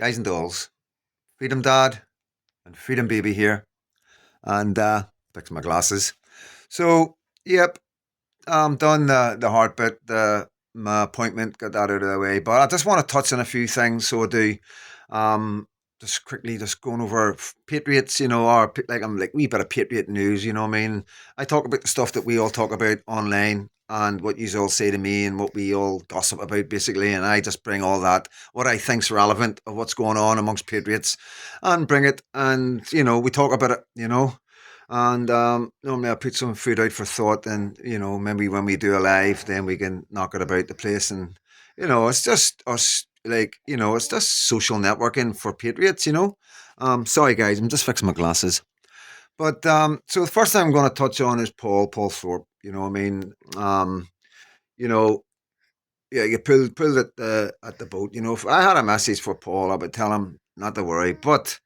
Guys and dolls, Freedom Dad and Freedom Baby here, and fix my glasses. So, yep, I'm done the hard bit, my appointment, got that out of the way. But I just want to touch on a few things, so I do. Um, just quickly, just going over Patriots, or like I'm like wee bit of Patriot news. You know what I mean? I talk about the stuff that we all talk about online and what you all say to me and what we all gossip about, basically. And I just bring all that, what I think's relevant of what's going on amongst Patriots, and bring it. And we talk about it. And normally I put some food out for thought, and maybe when we do a live, then we can knock it about the place, and it's just us, like it's just social networking for patriots. Sorry guys, I'm just fixing my glasses. But so the first thing I'm going to touch on is Paul Thorpe. What I mean, you know, yeah, you pulled at the boat. If I had a message for Paul, I would tell him not to worry, but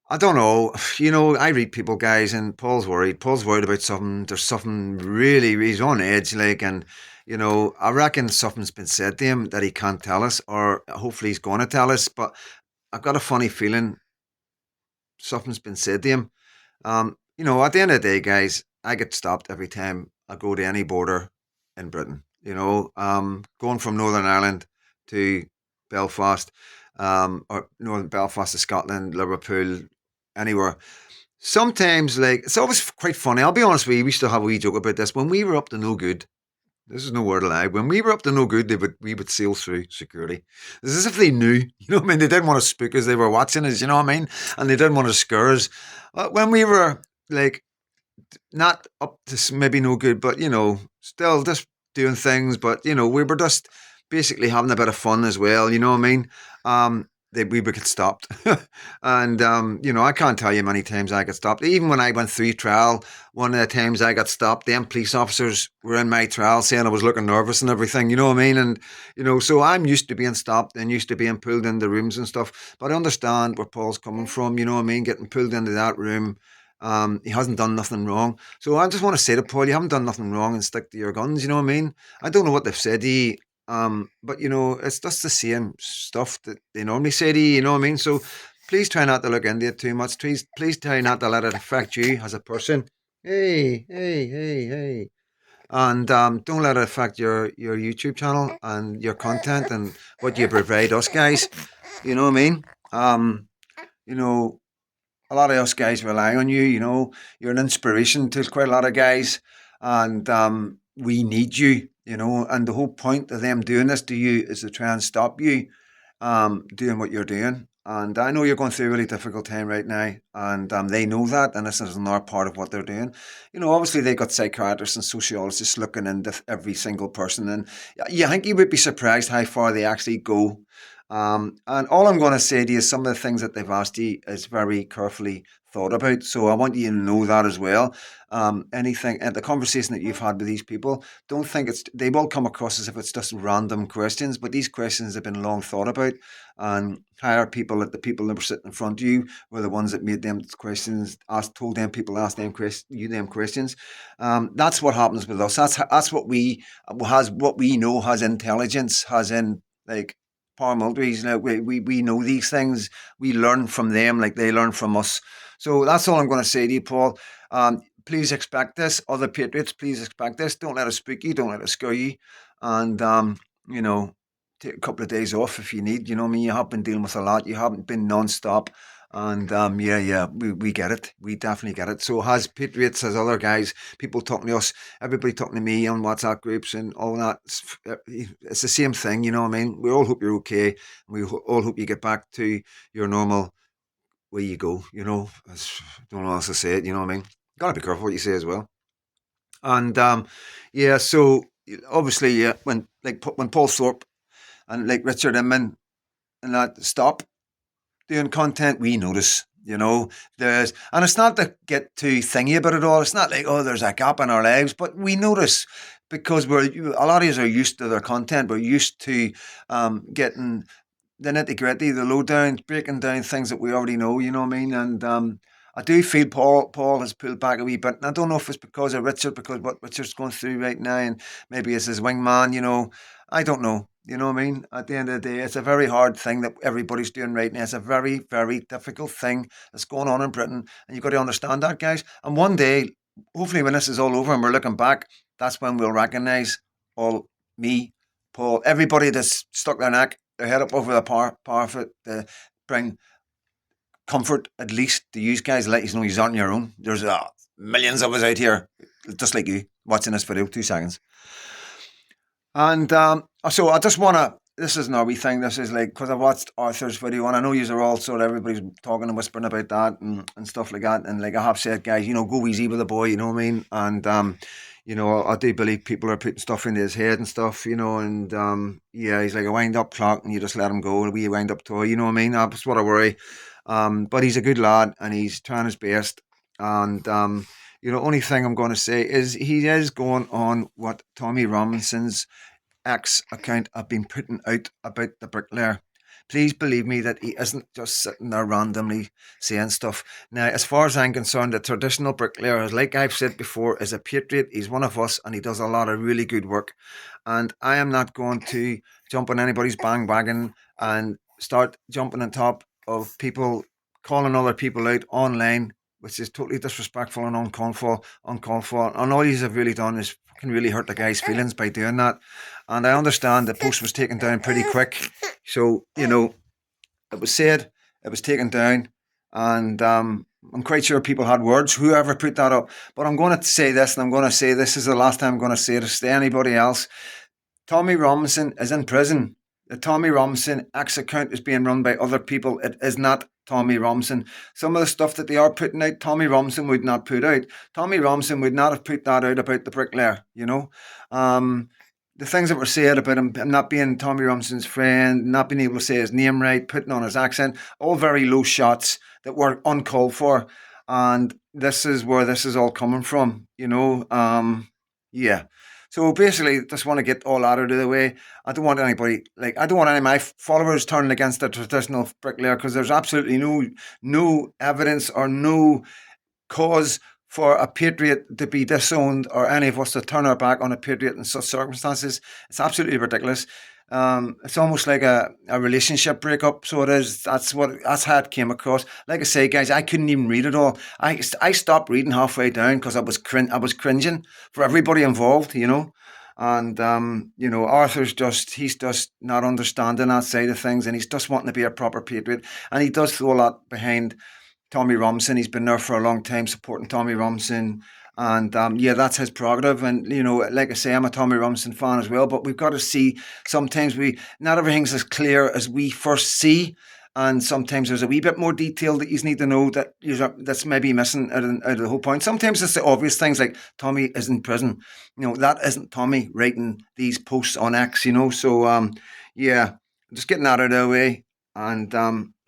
I don't know. I read people, guys, and Paul's worried. Paul's worried about something. There's something really, he's on edge, like, and, I reckon something's been said to him that he can't tell us, or hopefully he's going to tell us, but I've got a funny feeling something's been said to him. At the end of the day, guys, I get stopped every time I go to any border in Britain. Going from Northern Ireland to Belfast, or Northern Belfast to Scotland, Liverpool, anywhere. Sometimes, like, it's always quite funny. I'll be honest with you, we used to have a wee joke about this. When we were up to no good, this is no word alive. When we were up to no good, we would sail through security. It's as if they knew. You know what I mean? They didn't want to spook us. They were watching us. You know what I mean? And they didn't want to scare us. When we were like not up to maybe no good, but still just doing things. But we were just basically having a bit of fun as well. You know what I mean? We would get stopped, and I can't tell you how many times I got stopped. Even when I went through trial, one of the times I got stopped, them police officers were in my trial saying I was looking nervous and everything. You know what I mean? And so I'm used to being stopped and used to being pulled into rooms and stuff. But I understand where Paul's coming from. You know what I mean? Getting pulled into that room. He hasn't done nothing wrong. So I just want to say to Paul, you haven't done nothing wrong, and stick to your guns. You know what I mean? I don't know what they've said to you, but it's just the same stuff that they normally say to you. You know what I mean? So please try not to look into it too much. Please try not to let it affect you as a person. Hey, hey, hey, hey. And don't let it affect your YouTube channel and your content and what you provide us guys. You know what I mean? You know, a lot of us guys rely on you. You're an inspiration to quite a lot of guys, and we need you. And the whole point of them doing this to you is to try and stop you doing what you're doing. And I know you're going through a really difficult time right now, and they know that, and this is another part of what they're doing. Obviously they got psychiatrists and sociologists looking into every single person, and you think you would be surprised how far they actually go. And all I'm going to say to you, some of the things that they've asked you is very carefully thought about. So I want you to know that as well. Anything and the conversation that you've had with these people, don't think they will come across as if it's just random questions, but these questions have been long thought about. And higher people, that the people that were sitting in front of you were the ones that made them questions, told them people, asked them them questions. That's what happens with us. That's what we know has intelligence, has in like paramilitaries. We know these things. We learn from them like they learn from us. So that's all I'm going to say to you, Paul. Please expect this. Other patriots, please expect this. Don't let it spook you. Don't let it scare you. And you know, take a couple of days off if you need. You know what I mean? You have been dealing with a lot. You haven't been non-stop. And yeah, we get it. We definitely get it. So has patriots, as other guys, people talking to us, everybody talking to me on WhatsApp groups and all that. It's the same thing, you know what I mean? We all hope you're okay. We all hope you get back to your normal way you go, I don't know how else to say it, you know what I mean? Gotta be careful what you say as well. And yeah, so obviously, yeah, when Paul Thorpe and like Richard Inman and that stop doing content, we notice. And it's not to get too thingy about it all. It's not like, oh, there's a gap in our lives, but we notice because a lot of us are used to their content. We're used to getting the nitty gritty, the lowdowns, breaking down things that we already know. You know what I mean? And I do feel Paul has pulled back a wee bit. And I don't know if it's because of Richard, because what Richard's going through right now, and maybe it's his wingman. I don't know. You know what I mean? At the end of the day, it's a very hard thing that everybody's doing right now. It's a very, very difficult thing that's going on in Britain. And you've got to understand that, guys. And one day, hopefully, when this is all over and we're looking back, that's when we'll recognise all me, Paul, everybody that's stuck their neck, their head up over the parapet to bring comfort, at least to you guys, let you know you're on your own. There's millions of us out here, just like you, watching this video. 2 seconds. And so I just want to. This is not a wee thing. This is like because I watched Arthur's video, and I know you are all sort of everybody's talking and whispering about that and stuff like that. And like I have said, guys, go easy with the boy. You know what I mean? And I do believe people are putting stuff into his head and stuff. And yeah, he's like a wind up clock, and you just let him go. A wee wind up toy. You know what I mean? That's what I worry. But he's a good lad, and he's trying his best. And only thing I'm going to say is he is going on what Tommy Robinson's X account have been putting out about the bricklayer. Please believe me that he isn't just sitting there randomly saying stuff. Now, as far as I'm concerned, the traditional bricklayer, like I've said before, is a patriot. He's one of us and he does a lot of really good work. And I am not going to jump on anybody's bandwagon and start jumping on top of people calling other people out online, which is totally disrespectful and uncalled for. And all you have really done is can really hurt the guy's feelings by doing that. And I understand the post was taken down pretty quick. So, it was said, it was taken down, and I'm quite sure people had words, whoever put that up. But I'm going to say this, and I'm going to say this is the last time I'm going to say this to anybody else. Tommy Robinson is in prison. The Tommy Robinson X account is being run by other people. It is not Tommy Robinson. Some of the stuff that they are putting out, Tommy Robinson would not put out. Tommy Robinson would not have put that out about the bricklayer, the things that were said about him not being Tommy Robinson's friend, not being able to say his name right, putting on his accent, all very low shots that were uncalled for. And this is where this is all coming from, yeah. So basically, just want to get all that out of the way. I don't want anybody, I don't want any of my followers turning against the traditional bricklayer because there's absolutely no evidence or no cause for a patriot to be disowned or any of us to turn our back on a patriot in such circumstances. It's absolutely ridiculous. It's almost like a relationship breakup. So it is. That's how it came across. Like I say, guys, I couldn't even read it all. I stopped reading halfway down because I was cringing for everybody involved, And Arthur's he's just not understanding that side of things, and he's just wanting to be a proper patriot, and he does throw a lot behind Tommy Robinson. He's been there for a long time supporting Tommy Robinson. And yeah, that's his prerogative. And, like I say, I'm a Tommy Robinson fan as well. But we've got to see sometimes not everything's as clear as we first see. And sometimes there's a wee bit more detail that you need to know that's maybe missing out of the whole point. Sometimes it's the obvious things like Tommy is in prison. That isn't Tommy writing these posts on X, So, yeah, just getting that out of the way. And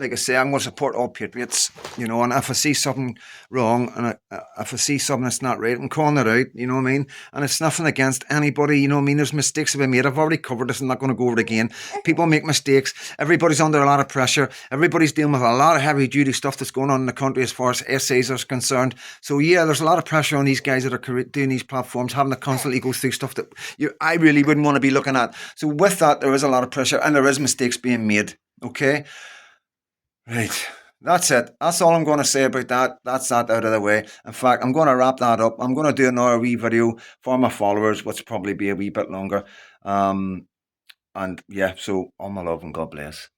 like I say, I'm going to support all patriots, and if I see something wrong and if I see something that's not right, I'm calling it out, you know what I mean? And it's nothing against anybody, you know what I mean? There's mistakes have been made. I've already covered this. I'm not going to go over it again. People make mistakes. Everybody's under a lot of pressure. Everybody's dealing with a lot of heavy duty stuff that's going on in the country as far as essays are concerned. So yeah, there's a lot of pressure on these guys that are doing these platforms, having to constantly go through stuff that I really wouldn't want to be looking at. So with that, there is a lot of pressure and there is mistakes being made. Okay, right. That's it. That's all I'm going to say about that. That's that out of the way. In fact, I'm going to wrap that up. I'm going to do another wee video for my followers, which will probably be a wee bit longer. And yeah, so all my love and God bless.